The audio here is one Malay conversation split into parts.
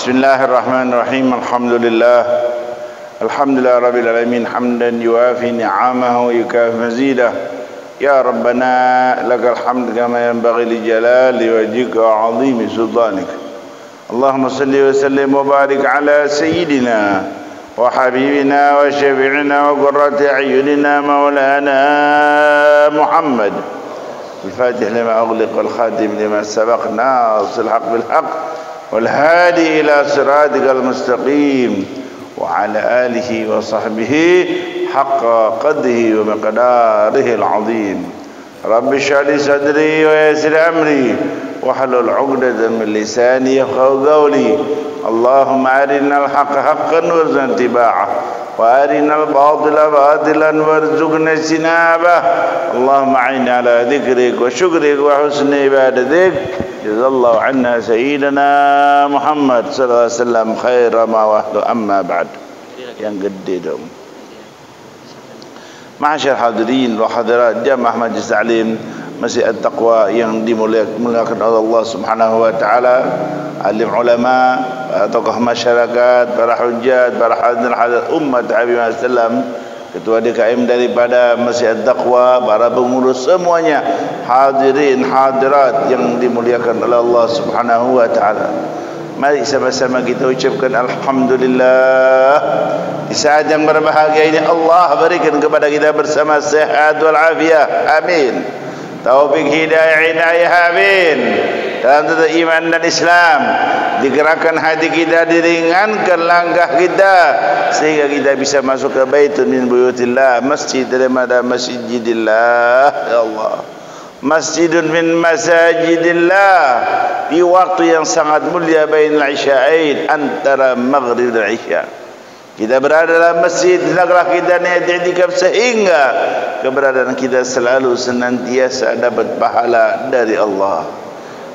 Bismillahirrahmanirrahim. Alhamdulillah rabbil alamin hamdan yuafi ni'amahu wa yukafi mazidah. Ya Rabbana lakal hamd kama yanbaghi li jalali wajhika wa 'azimi sultanik. Allahumma salli wa sallim wa barik ala sayyidina wa habibina wa syafi'ina wa qurrati a'yunina maulana Muhammad. Al-Fatih lima ughliq wal khatim lima sabaq nasir al-haq bil haqq والهادي إلى صراطك المستقيم وعلى آله وصحبه حق قدره ومقداره العظيم رب اشرح لي صدري ويسر أمري واحلل عقدة من لساني يفقهوا قولي اللهم أرنا الحق حقا وارزقنا اتباعه وأرنا الباطل باطلا وارزقنا اجتنابه اللهم أعنا على ذكرك وشكرك وحسن عبادتك جزا الله عنا سيدنا Muhammad sallallahu alaihi wasallam khair ma wahdu amma ba'd. Yang gede dong. Ma'asyar hadirin wa hadirat Jamaah Majlis Ta'lim Masjid At-Taqwa yang dimuliakan oleh Allah Subhanahu wa taala, alim ulama, tokoh masyarakat, para hujjat, para hadirin umat Nabi Muhammad sallam, ketua DKM daripada Masjid At-Taqwa, para pengurus semuanya, hadirin hadirat yang dimuliakan oleh Allah Subhanahu wa taala. Mari sama-sama kita ucapkan alhamdulillah. Di saat yang berbahagia ini Allah berikan kepada kita bersama sehat wal afiat. Amin. Taufik hidayah inayah amin. Dalam tata iman dan Islam, digerakkan hati kita, diringankan langkah kita sehingga kita bisa masuk ke baitun min buyutillah, masjid daripada masjidillah. Ya Allah, masjidun min masajidillah, di waktu yang sangat mulia bainal isya'ain, antara maghrib dan isya. Kita berada dalam masjid, hendaklah kita niat i'tikaf sehingga keberadaan kita selalu senantiasa dapat pahala dari Allah.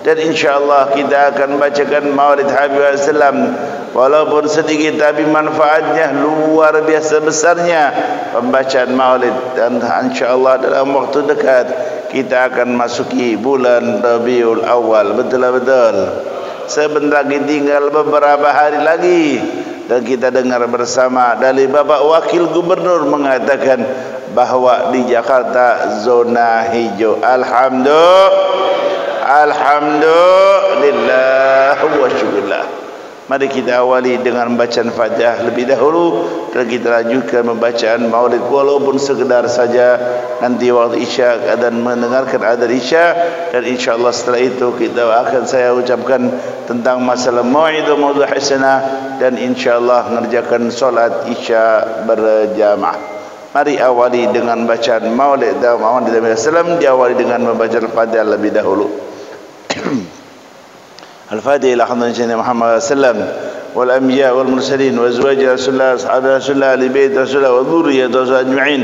Dan insyaallah kita akan bacakan Maulid Habib sallam, walaupun sedikit tapi manfaatnya luar biasa besarnya pembacaan Maulid. Dan insyaallah dalam waktu dekat kita akan masuki bulan Rabiul Awal. Betul-betul sebentar lagi, tinggal beberapa hari lagi, dan kita dengar bersama dari Bapak Wakil Gubernur mengatakan bahwa di Jakarta zona hijau. Alhamdulillah wa syukurlah. Mari kita awali dengan bacaan Fatihah lebih dahulu, dan kita lanjutkan membacaan Maulid walaupun sekedar saja nanti waktu Isya dan mendengarkan adzan Isya. Dan insyaallah setelah itu saya ucapkan tentang masalah mau'idul maudhu hasanah, dan insyaallah mengerjakan solat Isya berjamaah. Mari awali dengan bacaan Maulid Muhammad SAW, diawali dengan membaca Al-Fatihah lebih dahulu. Al-Fatihah ila hadratin Sayyidina Muhammad sallam wal anbiya wal mursalin wa azwaj Rasulullah ashabi Rasulullah li bait Rasulullah wa dhurriyyati ajma'in,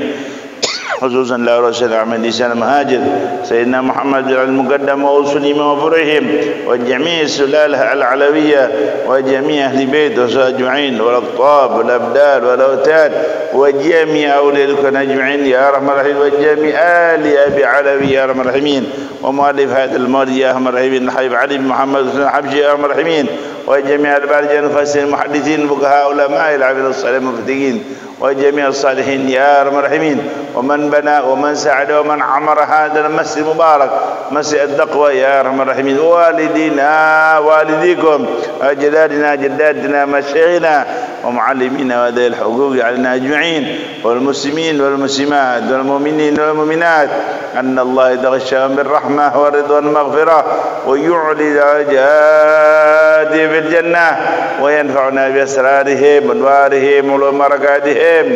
khususan la rasul Ahmad lisan muhajir Sayyidina Muhammad al-muqaddam wa usuli wa furihim wa jami' sulalah al-alawiyyah wa jami' ahli bait Rasul ajma'in wal aqtab wal abdal wal awtad wa jami' awliya'ikum ajma'in ya arhamar rahimin wa jami' ali abi alawi ya arhamar rahimin ومؤلف هذا المولد يا أرحم الراحمين الحبيب علي بن محمد الحبشي يا أرحم الراحمين وجميع البارجين المفسرين المحدثين الفقهاء علماء العاملين الصالحين المفتقين وجميع الصالحين يا أرحم الراحمين ومن بنى ومن ساعد ومن عمر هذا المسجد المبارك مسجد التقوى يا أرحم الراحمين والدينا والديكم أجدادنا جداتنا مشايخنا ومعلمينا وذوي الحقوق علينا أجمعين والمسلمين والمسلمات والمؤمنين والمؤمنات أن الله يتغشاهم بالرحمة والرضوان والمغفرة ويعلي درجات في الجنة وينفعنا بأسرارهم وأنوارهم وبركاتهم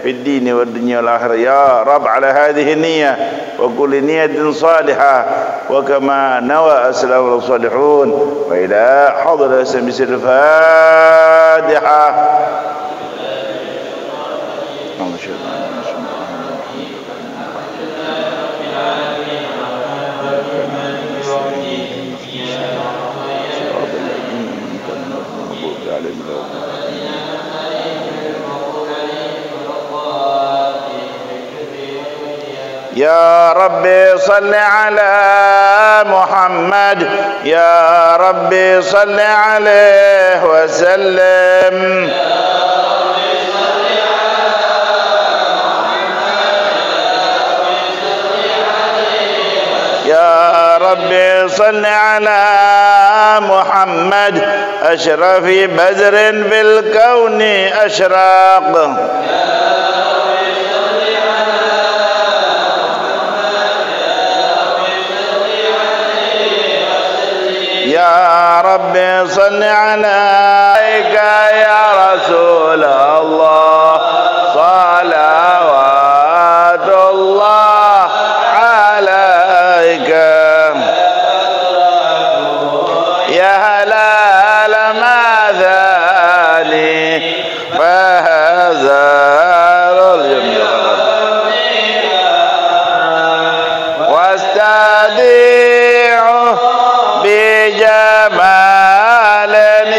في الدين والدنيا والآخرة يا رب. على هذه النية وكل نية صالحة وكما نوى أسلام الصالحون وإلى حضر سمس الفاتحة. يا ربي صل على محمد يا ربي صل عليه وسلم يا ربي صل على محمد أشرف بدر بالكون أشراق يا ربي صل عليك يا رسول الله صلوات الله عليك يا هلال ماذاني فهزار اليوم واستديع بجمال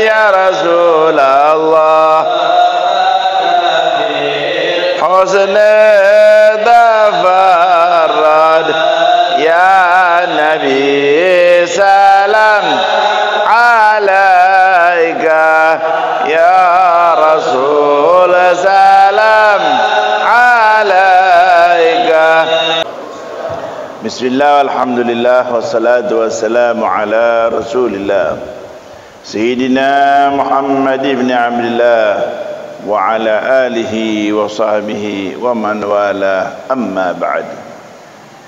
يا رسول الله حسن تفرد يا نبي سلام عليك يا رسول سلام عليك بسم الله والحمد لله والصلاة والسلام على رسول الله سيدنا محمد بن عبد الله وعلى آله وصحبه ومن والاه أما بعد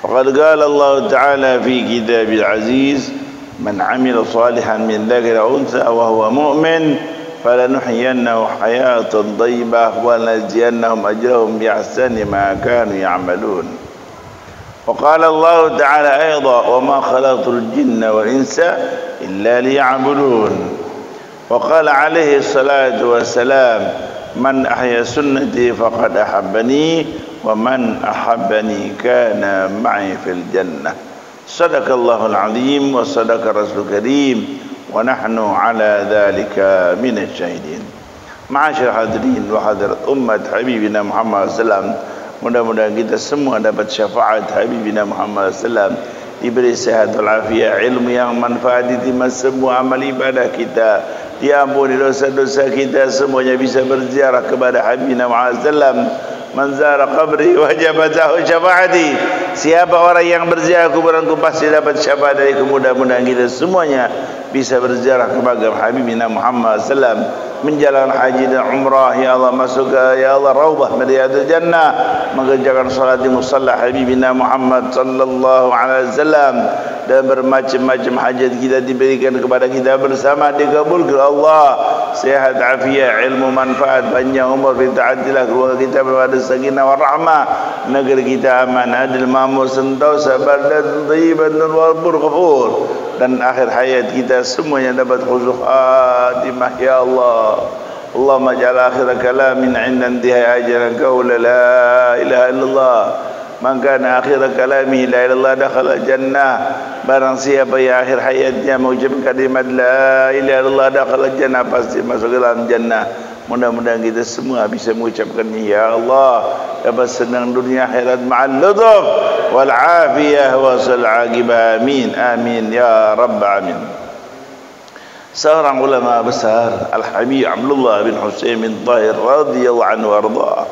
فقد قال الله تعالى في كتابه العزيز من عمل صالحا من ذكر أو أنثى وهو مؤمن فلنحيينه حياة طيبة ولنجزينهم أجرهم بأحسن ما كانوا يعملون وقال الله تعالى أيضا وما خلقت الجن والإنس إلا ليعبدون وقال عليه الصلاة والسلام من أحيا سنتي فقد أحبني ومن أحبني كان معي في الجنة صدق الله العظيم وصدق الرسول الكريم ونحن على ذلك من الشاهدين. Ma'asyiral hadirin wa hadirat ummat Habibina Muhammad sallam, mudah-mudahan kita semua dapat syafaat Habibina Muhammad sallam, diberi sehat walafiat, ilmu yang manfaat, diterima semua amal ibadah kita, diampuni dosa-dosa kita, semuanya bisa berziarah kepada Habibina Muhammad sallam. Man zara qabri wajaba tahu syafaati. Siapa orang yang berziarah kuburanku pasti dapat syafaat dariku. Mudah-mudahan kita semuanya bisa berziarah kepada Habibina Muhammad sallam, menjalankan haji dan umrah. Ya Allah, masuk ke ya Allah raubah Riyadul Jannah, mengerjakan salat di musalla Habibina Muhammad sallallahu alaihi wasallam, dan bermacam-macam hajat kita diberikan kepada kita bersama dikabulkan Allah. Sehat, afiat, ilmu, manfaat, panjang umur, fita'atilah keluarga kita berada sakinah warahmah, negeri kita aman, adil, makmur, sentosa, baldatun thayyibatun warbur ghafur, dan akhir hayat kita semuanya dapat husnul khatimah ya Allah. Allahumma ja'al akhir kalamin 'inda intihai ajalan qaula la ilaha illallah. Man kana akhir kalamihi la ilaha illallah dakhala jannah. Barang siapa yang akhir hayatnya mengucapkan kalimat la ilaha illallah dakhala jannah, pasti masuk ke dalam jannah. Mudah-mudahan kita semua bisa mengucapkannya ya Allah, dapat senang dunia akhirat ma'al lutuf wal afiyah wa sal aqibah. Amin amin ya rabb amin. Seorang ulama besar Al-Habib Abdullah bin Husain bin Tahir radhiyallahu anhu warda,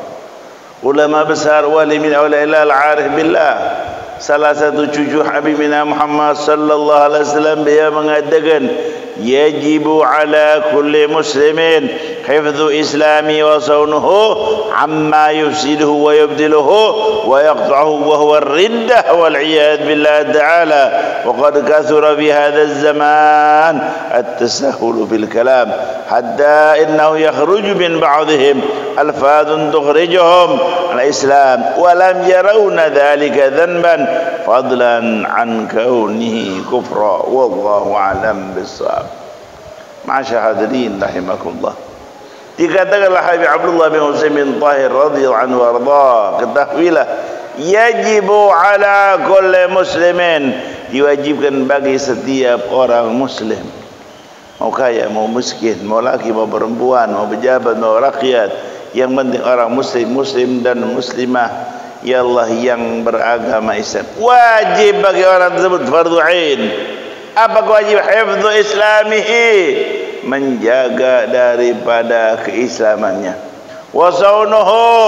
ulama besar, wali min awliya al-arif billah, salah satu cucu Habibina Muhammad sallallahu alaihi wasallam, dia mengatakan yajibu ala kulli muslimin hifdhu islami wa sawnuhu amma yufsiduhu wa yubdiluhu wa yaqta'uhu wa huwa ar-riddah wal iyad billah ta'ala. Wa qad kathura fi hadha az-zaman at-tasahhul fil kalam hatta innahu yakhruju min ba'dihim alfadun tukhrijuhum al-islam wa lam yarawna dhalika dhanban fadlan an kaunihi kufra wallahu a'lam bis-shawab. Ma'asyiral hadirin rahimakumullah, dikatakanlah Habib Abdullah bin Husain bin Tahir radhiyallahu anhu warda, ketahuilah yajibu ala kulli muslimin, diwajibkan bagi setiap orang muslim, mau kaya mau miskin, mau laki mau perempuan, mau pejabat mau rakyat, yang penting orang muslim dan muslimah, ya Allah yang beragama Islam. Wajib bagi orang tersebut fardhu ain. Apa kewajiban? Hifdzu islamihi, menjaga daripada keislamannya. Wa saunuhu,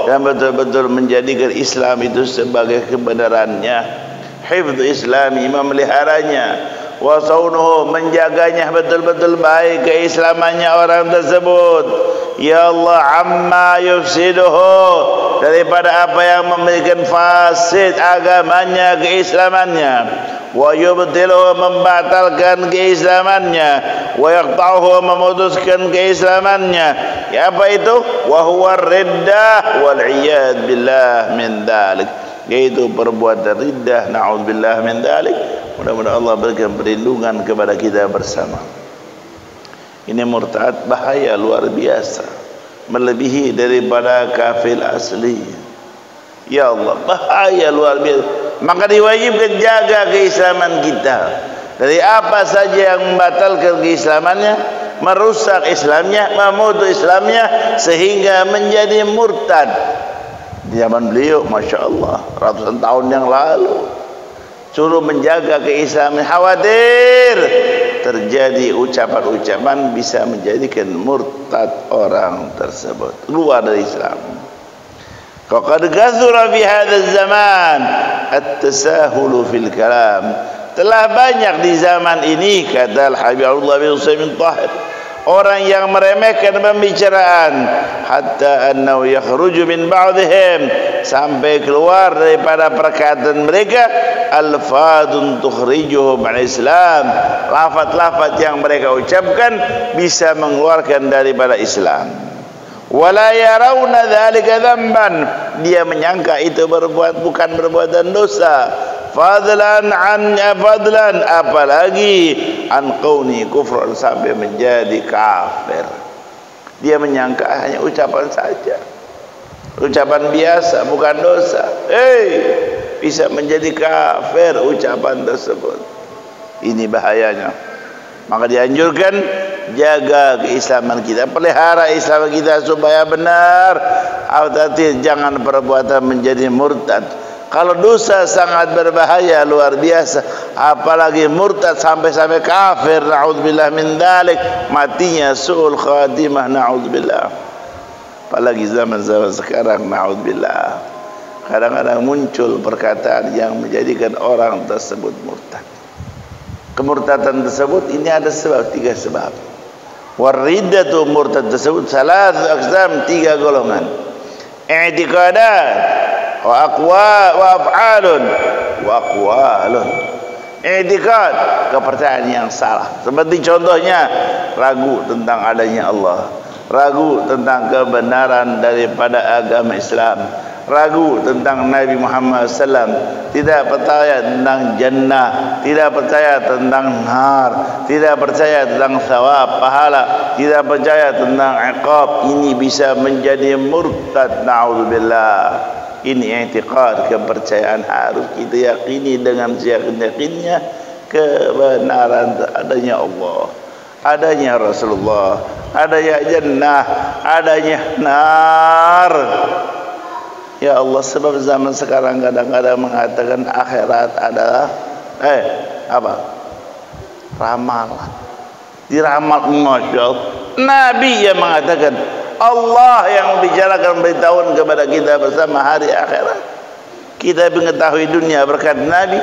dan betul-betul menjadikan Islam itu sebagai kebenarannya. Hifdzu islami, memeliharanya. Wa saunuhu, menjaganya betul-betul baik keislamannya orang tersebut. Ya Allah, amma yufsiduhu, daripada apa yang memberikan fasid agamanya, keislamannya. Wa yubtiluhu, membatalkan keislamannya. Wa yaqta'uhu, memutuskan keislamannya. Ya, apa itu? Wa huwa riddah wal iyad billah min dzalik, yaitu perbuatan riddah, na'udzubillah min dzalik. Mudah-mudahan Allah berikan perlindungan kepada kita bersama. Ini murtad bahaya luar biasa, melebihi daripada kafir asli. Ya Allah, bahaya luar biasa. Maka diwajibkan jaga keislaman kita dari apa saja yang membatalkan keislamannya, merusak Islamnya, memutus Islamnya sehingga menjadi murtad. Di zaman beliau, Masya Allah, ratusan tahun yang lalu, suruh menjaga keislaman, khawatir terjadi ucapan-ucapan bisa menjadikan murtad orang tersebut, keluar dari Islam. Qad kathura fi hadzal zaman at-tasahul fil kalam. Telah banyak di zaman ini, kata Al-Habibullah bin Utsaimin Tahir, orang yang meremehkan pembicaraan, hatta annahu yakhruju min ba'dihim, sampai keluar daripada perkataan mereka alfadun tukhrijuhum an Islam, lafaz-lafaz yang mereka ucapkan bisa mengeluarkan daripada Islam. Wala yarawna dzalika dzamban, dia menyangka itu bukan perbuatan dosa. Fadlan apalagi an qauni kufran, sampai menjadi kafir. Dia menyangka hanya ucapan saja, ucapan biasa, bukan dosa. Bisa menjadi kafir ucapan tersebut. Ini bahayanya. Maka dianjurkan jaga keislaman kita, pelihara Islam kita supaya benar. Hati-hati jangan perbuatan menjadi murtad. Kalau dosa sangat berbahaya luar biasa, apalagi murtad sampai kafir, na'udzubillah min dzalik, matinya su'ul khatimah, na'udzubillah. Apalagi zaman-zaman sekarang, na'udzubillah, kadang-kadang muncul perkataan yang menjadikan orang tersebut murtad. Kemurtadan tersebut ini ada sebab, 3 sebab. Wariddatu, murtad tersebut salah aqsam, 3 golongan. I'tiqadat wa af'alun wa aqwalun. I'tiqad, kepercayaan yang salah. Seperti contohnya ragu tentang adanya Allah, ragu tentang kebenaran daripada agama Islam, ragu tentang Nabi Muhammad SAW, tidak percaya tentang jannah, tidak percaya tentang nar, tidak percaya tentang thawab, pahala, tidak percaya tentang iqab. Ini bisa menjadi murtad, na'udzubillah. Ini i'tiqad, kepercayaan, harus kita yakini dengan yakinnya kebenaran adanya Allah, adanya Rasulullah, adanya jannah, adanya nar. Ya Allah, sebab zaman sekarang kadang-kadang mengatakan akhirat adalah ramalan. Diramal, Masya Allah. Nabi yang mengatakan, Allah yang membicarakan, beritahuan kepada kita bersama hari akhirat. Kita mengetahui dunia berkat Nabi,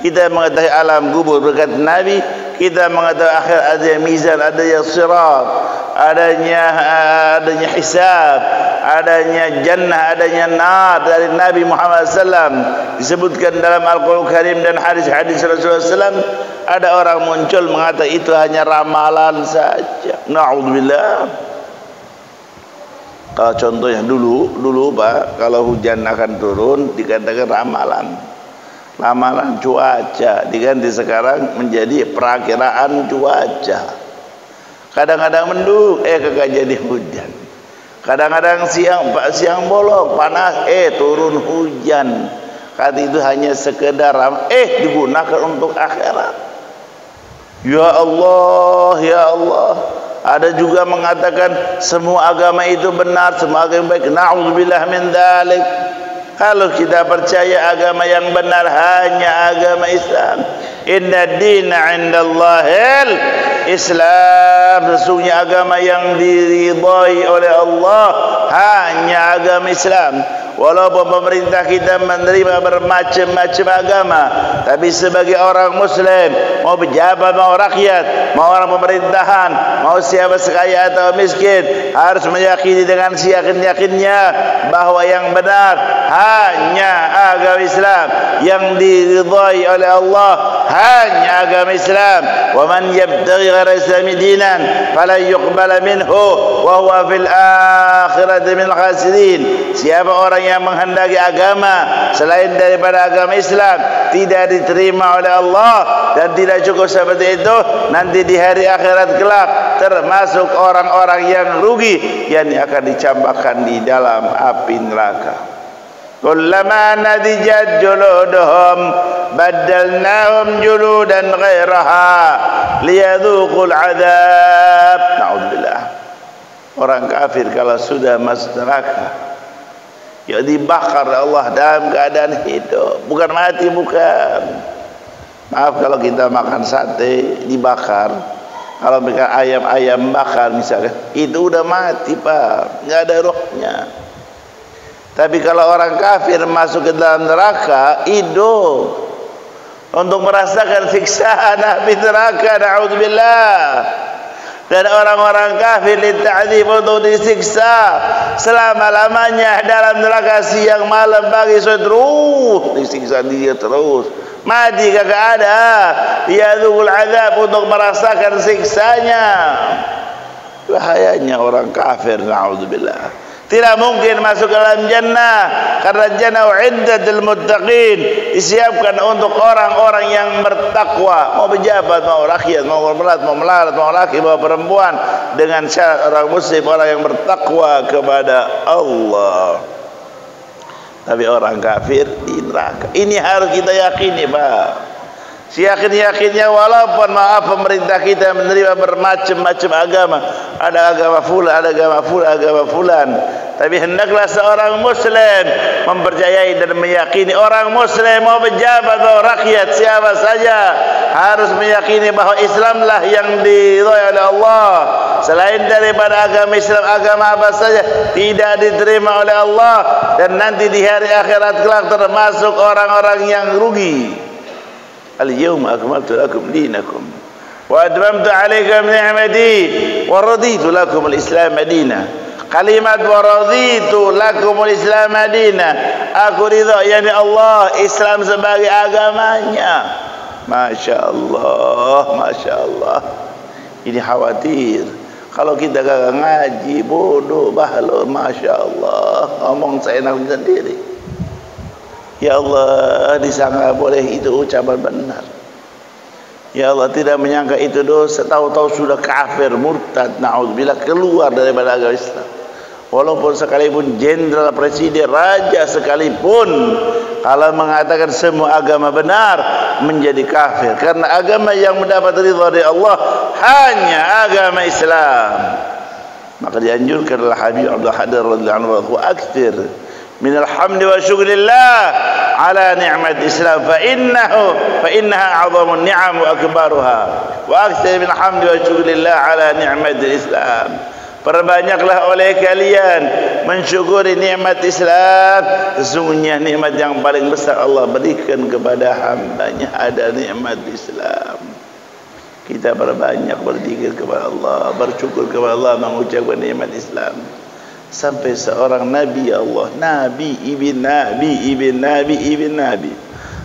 kita mengetahui alam kubur berkat Nabi, kita mengetahui akhirat adanya mizan, adanya sirat, adanya hisab, adanya jannah, adanya nar dari Nabi Muhammad SAW. Disebutkan dalam Al-Quran Karim dan hadis-hadis Rasulullah SAW. Ada orang muncul mengatakan itu hanya ramalan saja. Na'udzubillah. Kalau contohnya dulu Pak, kalau hujan akan turun dikatakan ramalan, ramalan cuaca, diganti sekarang menjadi perakiraan cuaca. Kadang-kadang mendung, kagak jadi hujan. Kadang-kadang siang bolong, panas, turun hujan. Kata itu hanya sekedar digunakan untuk akhirat. Ya Allah, ya Allah. Ada juga mengatakan semua agama itu benar, semua agama baik. Na'udzubillah min dzalik. Kalau kita percaya agama yang benar hanya agama Islam, inna dina indallahil Islam, sesungguhnya agama yang diridhai oleh Allah hanya agama Islam. Walaupun pemerintah kita menerima bermacam-macam agama, tapi sebagai orang Muslim, mau pejabat, mau rakyat, mau orang pemerintahan, mau siapa sekaya atau miskin, harus meyakini dengan seyakin-yakinnya bahwa yang benar hanya agama Islam, yang diridhai oleh Allah hanya agama Islam. Wa man yabtaghi ghayra islami dinan falan yuqbala minhu wa huwa fil akhirati minal khasirin. Siapa orang yang menghendaki agama selain daripada agama Islam, tidak diterima oleh Allah, dan tidak cukup seperti itu, nanti di hari akhirat kelak termasuk orang-orang yang rugi, yang akan dicampakkan di dalam api neraka. Kullama nadijat juluduhum baddalnahum juludan ghairaha liyadhuqul adab. Na'udzubillah. Orang kafir kalau sudah masuk neraka, ya dibakar Allah dalam keadaan hidup, bukan mati, bukan. Maaf kalau kita makan sate dibakar, kalau makan ayam bakar misalnya, itu udah mati Pak, nggak ada rohnya. Tapi kalau orang kafir masuk ke dalam neraka, hidup untuk merasakan siksaan api neraka, na'udzubillah. Dan orang-orang kafir dita'dzib, untuk disiksa selama-lamanya dalam neraka, siang malam pagi sore terus disiksa dia terus. Mati kagak ada, yadzul azab, untuk merasakan siksanya. Bahayanya orang kafir, na'udzubillah. Tidak mungkin masuk ke dalam jannah, karena jannah uiddatul muttaqin, disiapkan untuk orang-orang yang bertakwa. Mau pejabat, mau rakyat, mau melarat, mau laki, mau perempuan, dengan syarat orang muslim, orang yang bertakwa kepada Allah. Tapi orang kafir di neraka. Ini harus kita yakini Pak. Seyakin-yakinnya, walaupun maaf pemerintah kita menerima bermacam-macam agama, ada agama fulan, ada agama fulan, agama fulan, tapi hendaklah seorang muslim mempercayai dan meyakini, orang muslim mau pejabat, mau rakyat, siapa saja harus meyakini bahwa Islamlah yang diridhai oleh Allah. Selain daripada agama Islam, agama apa saja tidak diterima oleh Allah, dan nanti di hari akhirat kelak termasuk orang-orang yang rugi. Al-yawma akmaltu lakum dinakum wa atmamtu alaykum ni'mati wa raditu lakum al-islam madina. Kalimat wa raditu lakum al-islam madina, aku ridha, yakni Allah, Islam sebagai agamanya. Masya Allah, Masya Allah. Ini khawatir kalau kita gak ngaji, bodoh bahlul, Masya Allah, ngomong seenak sendiri. Ya Allah, disangka boleh itu ucapan benar. Ya Allah, tidak menyangka itu dosa, tahu-tahu sudah kafir, murtad, na'udzubillah, keluar daripada agama Islam. Walaupun sekalipun jenderal, presiden, raja sekalipun, kalau mengatakan semua agama benar, menjadi kafir. Karena agama yang mendapat ridha dari Allah hanya agama Islam. Maka dianjurkan oleh Habib Abdul Haddad radhiyallahu anhu, aktsir minal hamdi wa syukrillah ala ni'mat Islam fa innaha 'azamun ni'am wa akbaruha, wa aktsir minal hamdi wa syukrillah ala ni'mat Islam. Perbanyaklah oleh kalian mensyukuri nikmat Islam, sesungguhnya nikmat yang paling besar Allah berikan kepada hambanya, ada nikmat Islam. Kita perbanyak berzikir kepada Allah, bersyukur kepada Allah, mengucapkan nikmat Islam. Sampai seorang Nabi Allah, Nabi ibn Nabi ibn Nabi ibn Nabi,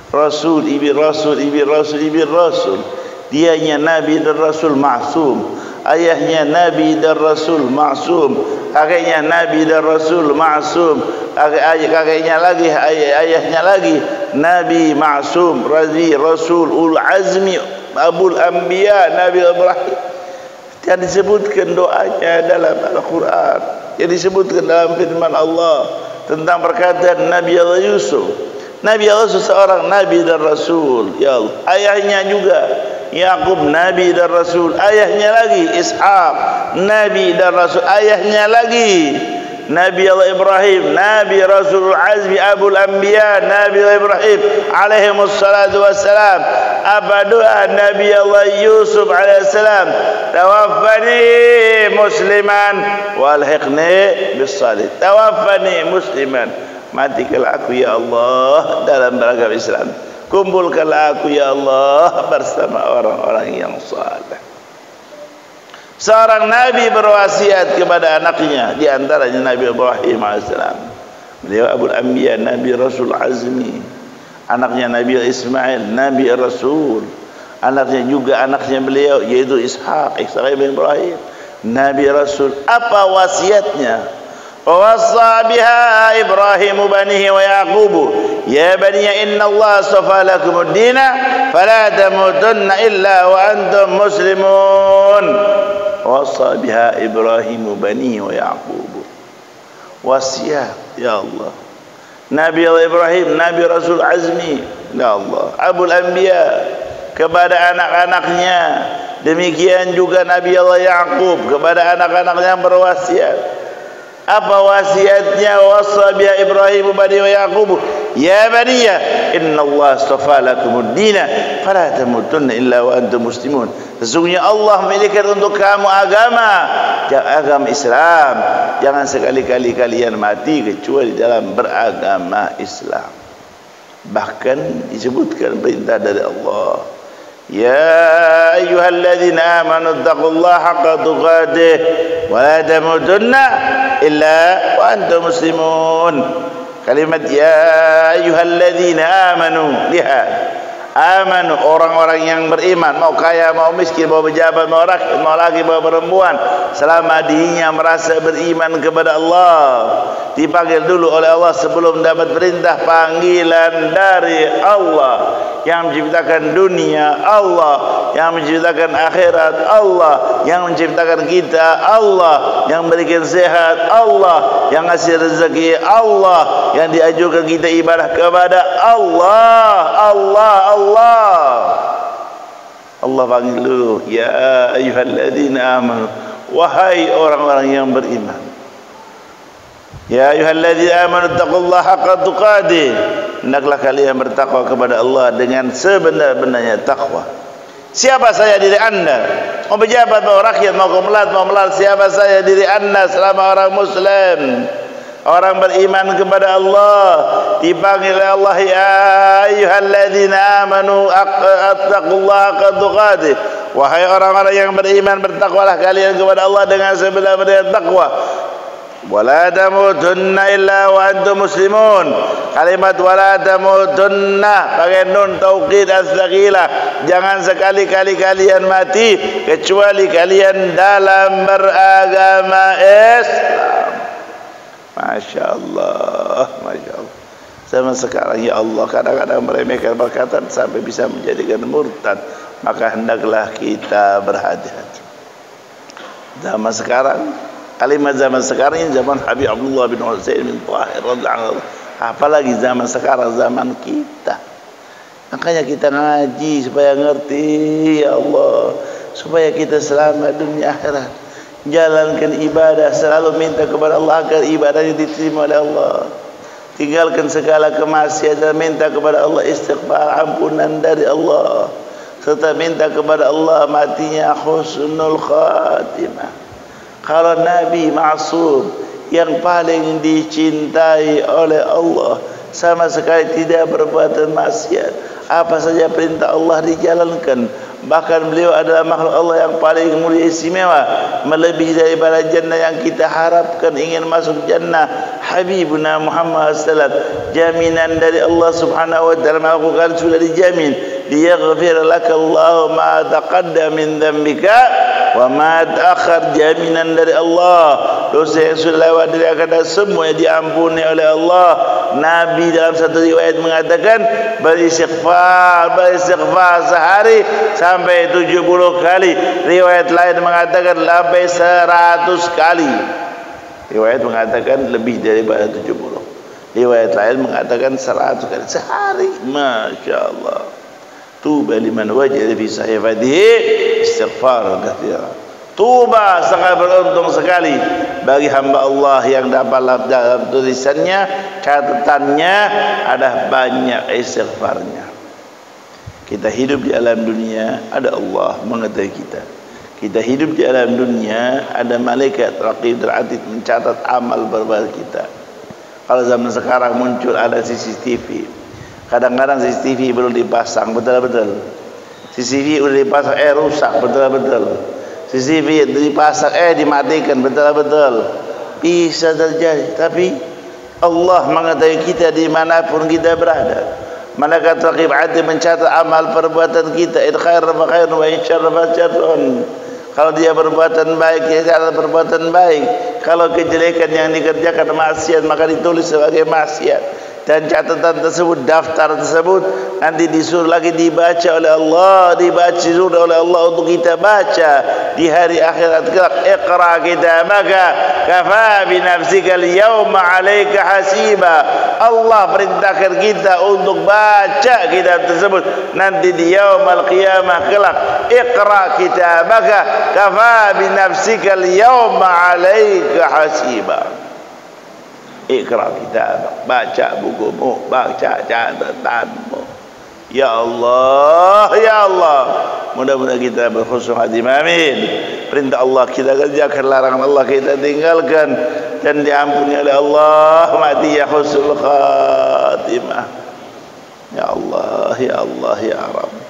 Rasul ibn Rasul ibn Rasul ibn Rasul, dianya Nabi dan Rasul maksum, ayahnya Nabi dan Rasul maksum, kakeknya Nabi dan Rasul maksum, kakeknya lagi, ayahnya lagi Nabi maksum, Rasul ul azmi, Abul Anbiya, Nabi Ibrahim. Yang disebutkan doanya dalam Al-Quran, yang disebutkan dalam firman Allah tentang perkataan Nabi Allah Yusuf. Nabi Allah seorang Nabi dan Rasul. Ya Allah, ayahnya juga Yakub, Nabi dan Rasul. Ayahnya lagi Ishaq, Nabi dan Rasul. Ayahnya lagi Nabi Allah Ibrahim, Nabi Rasulul Azmi Abul Anbiya, Nabi Allah Ibrahim alaihi wassalatu wassalam. Apa doa Nabi Allah Yusuf alaihi salam? Tawaffani musliman walhiqni bis salih. Tawaffani musliman, matikanlah aku ya Allah dalam beragama Islam. Kumpulkanlah aku ya Allah bersama orang-orang yang saleh. Seorang Nabi berwasiat kepada anaknya, di antaranya Nabi Ibrahim AS. Beliau Abul Anbiya, Nabi Rasul Azmi. Anaknya Nabi Ismail, Nabi Rasul. Anaknya juga anaknya beliau, yaitu Ishaq bin Ibrahim, Nabi Rasul. Apa wasiatnya? Wawassa biha Ibrahim banihi wa Yaqub, ya baniya inna Allah astafa lakumud dina fala tamutunna illa wa antum muslimun. Wawassa biha Ibrahim banihi wa Yaqub. Wasiat ya Allah Nabi Allah Ibrahim, Nabi Rasul Azmi, ya Allah Abul Anbiya, kepada anak-anaknya. Demikian juga Nabi Allah Yaqub kepada anak-anaknya berwasiat. Apa wasiatnya? Wasa biha Ibrahim bani wa Yaqub, ya baniya inna Allah astafa lakumud dina fala tamutunna illa wa antum muslimun. Sesungguhnya Allah memilihkan untuk kamu agama Islam. Jangan sekali-kali kalian mati kecuali dalam beragama Islam. Bahkan disebutkan perintah dari Allah, ya ayyuhalladzina amanu taqullaha haqqa tuqatih wa la tamutunna illa wa antum muslimun. Kalimat ya ayyuhalladzina amanu, lihat, amanu, orang-orang yang beriman, mau kaya mau miskin, mau pejabat mau rakyat, mau laki mau perempuan, selama dirinya merasa beriman kepada Allah, dipanggil dulu oleh Allah sebelum dapat perintah panggilan dari Allah yang menciptakan dunia, Allah yang menciptakan akhirat, Allah yang menciptakan kita, Allah yang memberikan sehat, Allah yang ngasih rezeki, Allah yang diajukan kita ibadah kepada Allah. Allah panggil dulu, ya ayyuhalladzina amanu, wahai orang-orang yang beriman. Ya ayyuhalladzina amanu taqullaha haqqa tuqatih, hendaklah kalian bertakwa kepada Allah dengan sebenar-benarnya takwa. Siapa saya diri anda? Mau pejabat, mau rakyat, mau melat, siapa saya diri anda selama orang muslim, orang beriman kepada Allah, dipanggil oleh Allah, ya ayyuhalladzina amanu attaqullaha haqqa tuqatih, wahai orang-orang yang beriman, bertakwalah kalian kepada Allah dengan sebenar-benarnya takwa. Wala tamutunna illa wa antum muslimun. Kalimat wala tamutunna pakai nun taukid as-saqilah. Jangan sekali-kali kalian mati kecuali kalian dalam beragama Islam. Masya Allah, Masya Allah. Zaman sekarang ya Allah kadang-kadang meremehkan perkataan sampai bisa menjadikan murtad. Maka hendaklah kita berhati-hati. Zaman sekarang, kalimat zaman sekarang ini zaman Habib Abdullah bin Husain bin Tahir radhiyallahu anhu. Apalagi zaman sekarang, zaman kita. Makanya kita ngaji supaya ngerti ya Allah, supaya kita selamat dunia akhirat. Jalankan ibadah, selalu minta kepada Allah agar ibadahnya diterima oleh Allah. Tinggalkan segala kemaksiatan, minta kepada Allah istighfar, ampunan dari Allah, serta minta kepada Allah matinya husnul khatimah. Kalau Nabi Ma'sum yang paling dicintai oleh Allah sama sekali tidak berbuat maksiat, apa saja perintah Allah dijalankan. Bahkan beliau adalah makhluk Allah yang paling mulia istimewa, melebihi daripada jannah yang kita harapkan ingin masuk jannah. Habibuna Muhammad sallallahu alaihi wasallam, jaminan dari Allah Subhanahu wa taala melakukan sudah dijamin, liyaghfir lakallahu ma taqaddama min dzambika wa ma ta'akhkhar, jaminan dari Allah, dosa yang sudah lewat dari akan datang semuanya diampuni oleh Allah. Nabi dalam satu riwayat mengatakan beristighfar sehari sampai 70 kali. Riwayat lain mengatakan sampai 100 kali. Riwayat mengatakan lebih daripada 70. Riwayat lain mengatakan 100 kali sehari. Masya Allah. Tuba liman wajada fi sahifatihi istighfar katsira. Tuba, sangat beruntung sekali bagi hamba Allah yang dapat dalam tulisannya, catatannya ada banyak istighfarnya. Kita hidup di alam dunia, ada Allah mengetahui kita. Kita hidup di alam dunia, ada malaikat raqib dan atid mencatat amal perbuatan kita. Kalau zaman sekarang muncul ada CCTV, kadang-kadang CCTV belum dipasang betul-betul. CCTV udah dipasang, rusak betul-betul. CCTV dipasang, dimatikan betul-betul. Bisa terjadi, tapi Allah mengetahui kita dimanapun kita berada. Malaikat raqib atid mencatat amal perbuatan kita. In khairan fa khairun wa in syarran fa syarrun. Kalau dia perbuatan baik, dia catat perbuatan baik. Kalau kejelekan yang dikerjakan maksiat, maka ditulis sebagai maksiat. Dan catatan tersebut, daftar tersebut nanti disuruh lagi dibaca oleh Allah, disuruh oleh Allah untuk kita baca di hari akhirat kelak. Iqra kitabaka kafa bi nafsika al-yawma 'alaika hasiba. Allah perintahkan kita untuk baca kitab tersebut nanti di yaumul qiyamah kelak. Iqra kitabaka kafa bi nafsika al-yawma 'alaika hasiba. Iqra kitabak, baca bukumu, baca catatanmu. Ya Allah, ya Allah, mudah-mudahan kita berkhusnul hati. Amin. Perintah Allah kita kerjakan, larangan Allah kita tinggalkan, dan diampuni oleh Allah. Mati ya husnul khatimah. Ya Allah, ya Allah, ya Rabb.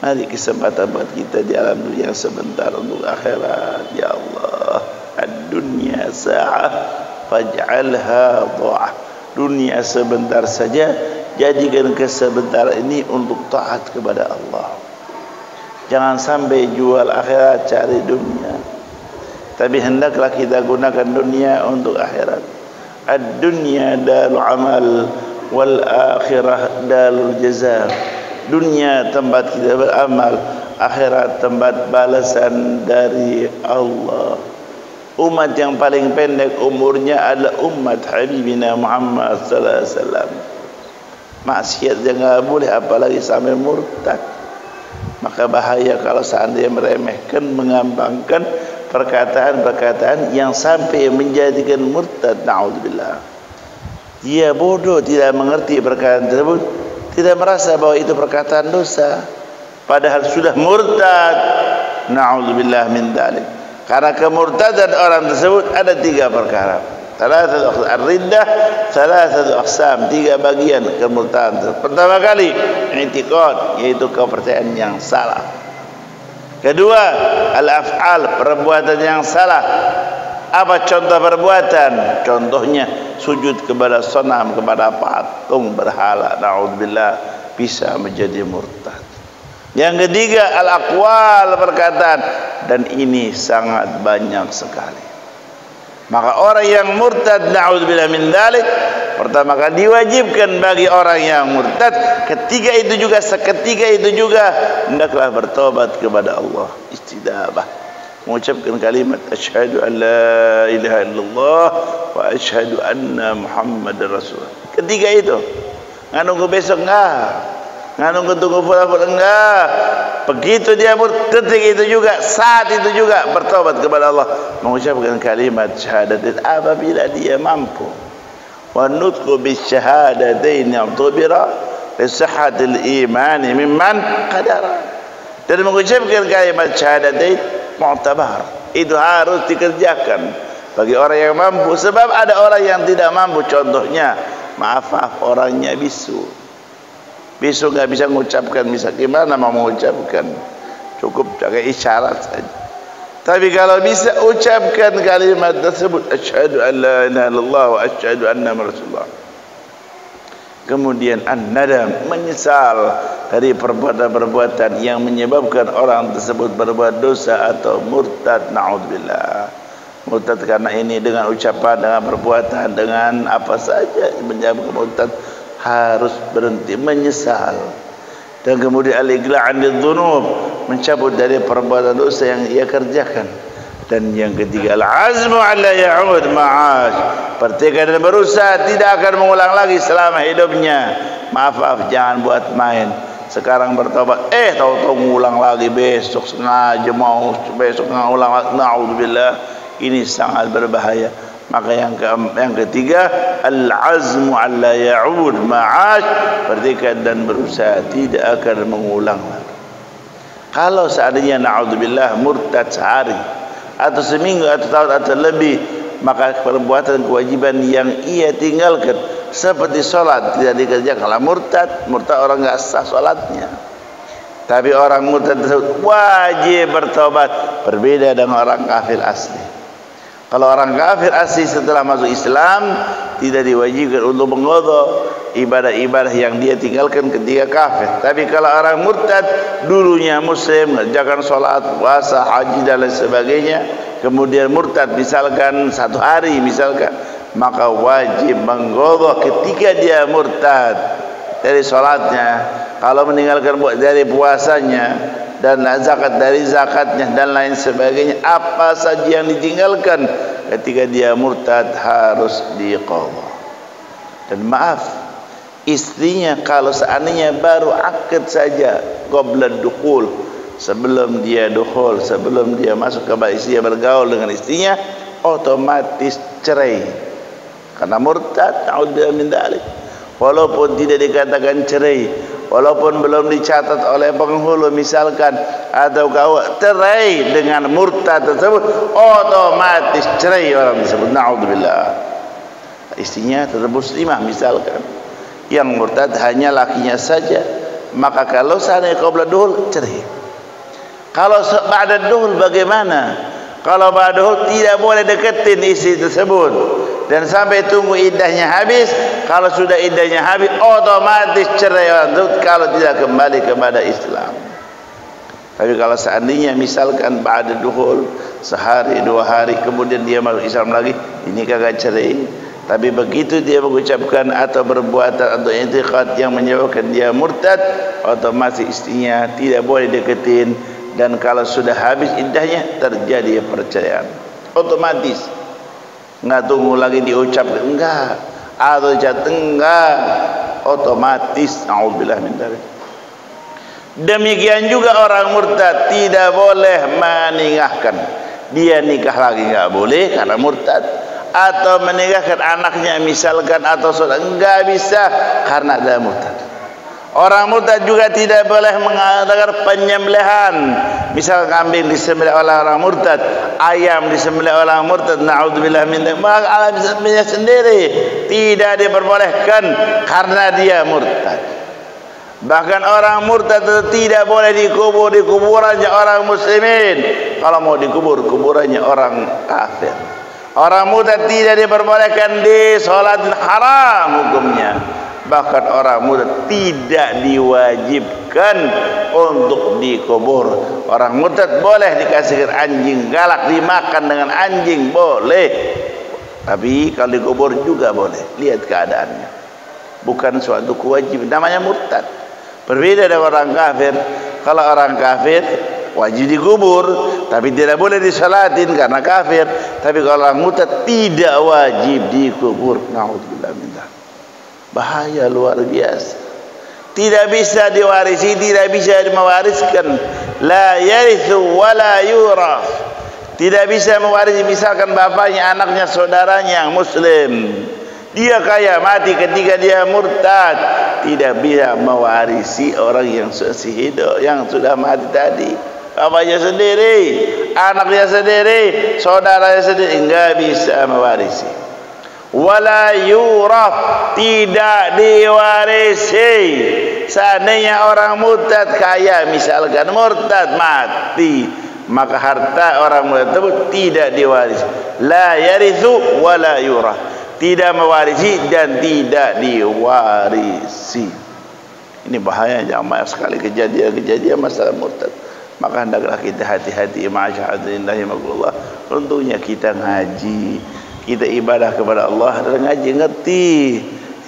Mari kesempatan buat kita di alam dunia sebentar untuk akhirat. Ya Allah, ad-dunya sa'ah faj'alha dha'ah. Dunia sebentar saja, jadikan kesebentar ini untuk taat kepada Allah. Jangan sampai jual akhirat cari dunia, tapi hendaklah kita gunakan dunia untuk akhirat. Ad-dunya darul amal wal akhirah darul jaza. Dunia tempat kita beramal, akhirat tempat balasan dari Allah. Umat yang paling pendek umurnya adalah umat Habibina Muhammad sallallahu alaihi wasallam. Maksiat jangan boleh, apalagi sampai murtad. Maka bahaya kalau seandainya meremehkan, mengampangkan perkataan-perkataan yang sampai menjadikan murtad. Na'udzubillah. Dia bodoh, tidak mengerti perkataan tersebut, tidak merasa bahwa itu perkataan dosa, padahal sudah murtad. Na'udzubillah min dzalik. Karena kemurtadan orang tersebut ada 3 perkara. Thalathatu ar-riddah, thalathatu aqsam, 3 bagian kemurtadan. Pertama kali, i'tiqad, yaitu kepercayaan yang salah. Kedua, al-af'al, perbuatan yang salah. Apa contoh perbuatan? Contohnya sujud kepada sonam, kepada patung berhala. Na'udzubillah, bisa menjadi murtad. Yang ketiga, al-aqwal, perkataan, dan ini sangat banyak sekali. Maka orang yang murtad, na'udzubillah min dzalik, pertama kali diwajibkan bagi orang yang murtad, seketika itu juga hendaklah bertobat kepada Allah, istidabah, mengucapkan kalimat asyhadu an la ilaha illallah wa asyhadu anna muhammadar rasulullah. Ketika itu, nggak nunggu besok, nggak nunggu pulang enggak. Begitu dia ketika itu juga, saat itu juga bertobat kepada Allah, mengucapkan kalimat syahadatain apabila dia mampu. Wa nutqu bisyahadatain ya'tubira li sihhatil iman mimman qadara. Dan mengucapkan kalimat syahadatain mu'tabar, itu harus dikerjakan bagi orang yang mampu, sebab ada orang yang tidak mampu. Contohnya, maaf orangnya bisu nggak bisa mengucapkan, bisa gimana mau mengucapkan, cukup pakai isyarat saja. Tapi kalau bisa ucapkan kalimat tersebut, asyhadu an la ilaha illallah wa asyhadu anna rasulullah. Kemudian an-nadam, menyesal dari perbuatan-perbuatan yang menyebabkan orang tersebut berbuat dosa atau murtad. Na'udzubillah. Murtad karena ini dengan ucapan, dengan perbuatan, dengan apa saja menyebabkan murtad, harus berhenti, menyesal. Dan kemudian al-iqla' 'anil dzunub, mencabut dari perbuatan dosa yang ia kerjakan. Dan yang ketiga, al-'azmu 'ala ya'ud ma'ash, bertekad dan berusaha tidak akan mengulang lagi selama hidupnya. Maaf, jangan buat main. Sekarang bertobat, tahu-tahu mengulang lagi, besok sengaja mau, besok mengulang lagi. Na'udzubillah. ini sangat berbahaya. Maka yang ketiga, al-azmu alla ya'ud ma'ash, bertekad dan berusaha tidak akan mengulang. Kalau seandainya na'udzubillah murtad sehari atau seminggu atau tahun atau lebih, maka perbuatan kewajiban yang ia tinggalkan seperti sholat tidak dikerjakan. Kalau murtad orang enggak sah sholatnya. Tapi orang murtad tersebut wajib bertobat, berbeda dengan orang kafir asli. Kalau orang kafir asli setelah masuk Islam tidak diwajibkan untuk mengqadha ibadah-ibadah yang dia tinggalkan ketika kafir. Tapi kalau orang murtad dulunya muslim, mengerjakan sholat, puasa, haji dan lain sebagainya, kemudian murtad misalkan 1 hari misalkan, maka wajib mengqadha ketika dia murtad dari sholatnya, kalau meninggalkan dari puasanya dan zakat dari zakatnya dan lain sebagainya, apa saja yang ditinggalkan ketika dia murtad harus diqadha. Dan maaf, istrinya kalau seandainya baru akad saja qabla dukhul, sebelum dia dukhul, sebelum dia masuk ke istrinya, bergaul dengan istrinya, otomatis cerai karena murtad. Na'udzubillah min dzalik. Walaupun tidak dikatakan cerai, walaupun belum dicatat oleh penghulu misalkan, atau kau cerai dengan murtad tersebut, otomatis cerai orang tersebut. Na'udzubillah. Istrinya tetap muslimah misalkan, yang murtad hanya lakinya saja, maka kalau seandainya qabla dukhul cerai. Kalau ba'da dukhul bagaimana? Kalau ba'da dukhul tidak boleh deketin istri tersebut dan sampai tunggu iddahnya habis. Kalau sudah iddahnya habis, otomatis cerai kalau tidak kembali kepada Islam. Tapi kalau seandainya misalkan ba'da dukhul sehari 2 hari kemudian dia masuk Islam lagi, ini kagak cerai. Tapi begitu dia mengucapkan atau berbuatan atau i'tiqad yang menyebabkan dia murtad, otomatis istrinya tidak boleh deketin. Dan kalau sudah habis iddahnya terjadi perceraian otomatis. Enggak tunggu lagi diucapkan, enggak, atau jatuh, enggak, otomatis. Na'udzubillah min dzalik. Demikian juga orang murtad tidak boleh menikahkan. Dia nikah lagi enggak boleh karena murtad, atau menikahkan anaknya misalkan atau saudara, enggak bisa karena ada murtad. Orang murtad juga tidak boleh mengadakan penyembelihan. Misal kambing disembelih oleh orang murtad, ayam disembelih oleh orang murtad, na'udzubillah min dzalik, maka Allah bisa sembelih sendiri, tidak diperbolehkan karena dia murtad. Bahkan orang murtad tidak boleh dikubur di kuburannya orang muslimin. Kalau mau dikubur, kuburannya orang kafir. Orang murtad tidak diperbolehkan di sholat, haram hukumnya. Bahkan orang murtad tidak diwajibkan untuk dikubur. Orang murtad boleh dikasihkan anjing galak, dimakan dengan anjing, boleh. Tapi kalau dikubur juga boleh. Lihat keadaannya. Bukan suatu kewajiban. Namanya murtad. Berbeda dengan orang kafir. Kalau orang kafir wajib dikubur, tapi tidak boleh disalatin karena kafir. Tapi kalau orang murtad tidak wajib dikubur. Na'udzubillah min dzalik. Bahaya luar biasa. Tidak bisa diwarisi, tidak bisa mewariskan. La yarithu wa la yuraf. Tidak bisa mewarisi. Misalkan bapaknya, anaknya, saudaranya yang muslim, dia kaya mati ketika dia murtad, tidak bisa mewarisi orang yang sudah hidup, yang sudah mati tadi. Bapaknya sendiri, anaknya sendiri, saudaranya sendiri, enggak bisa mewarisi. Wala yuraf, tidak diwarisi. Seandainya orang murtad kaya, misalkan murtad mati, maka harta orang murtad tersebut tidak diwarisi. La yarithu wala yuraf, tidak mewarisi dan tidak diwarisi. Ini bahaya jamaah sekali kejadian-kejadian masalah murtad. Maka hendaklah kita hati-hati, ma'asyahadillah rahimahullah. Tentunya kita ngaji, kita ibadah kepada Allah dan ngaji, ngerti,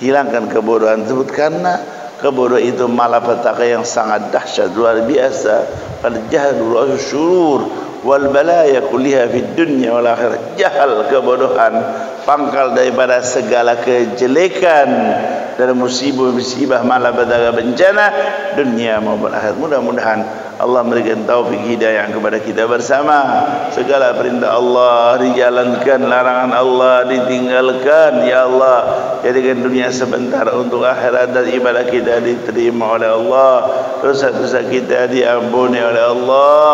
hilangkan kebodohan tersebut, karena kebodohan itu malapetaka yang sangat dahsyat luar biasa. Al-jahlu syurur wal balaya kulliha fid dunya wal akhirah. Jahal, kebodohan, pangkal daripada segala kejelekan dan musibah-musibah malapetaka bencana dunia maupun akhirat. Mudah-mudahan Allah memberikan taufik hidayah kepada kita bersama. Segala perintah Allah dijalankan, larangan Allah ditinggalkan. Ya Allah, jadikan dunia sebentar untuk akhirat, dan ibadah kita diterima oleh Allah, dosa-dosa kita diampuni oleh Allah,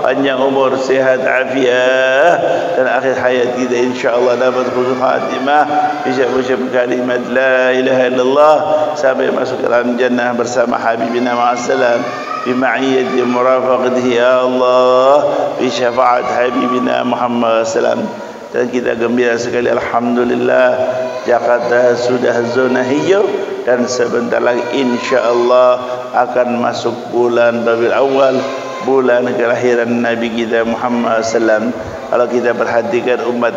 panjang umur, sehat, afiat, dan akhir hayat kita insyaallah dapat husnul khatimah, bisa mengucap kalimat la ilaha illallah sampai masuk ke dalam jannah bersama habibina ma'assalam bima'iyati murafaqatihi ya Allah, bi syafaat habibina Muhammad sallam. Dan kita gembira sekali, alhamdulillah, Jakarta sudah zona hijau dan sebentar lagi insyaallah akan masuk bulan Rabiul Awal, bulan kelahiran Nabi kita Muhammad sallam. Kalau kita perhatikan umat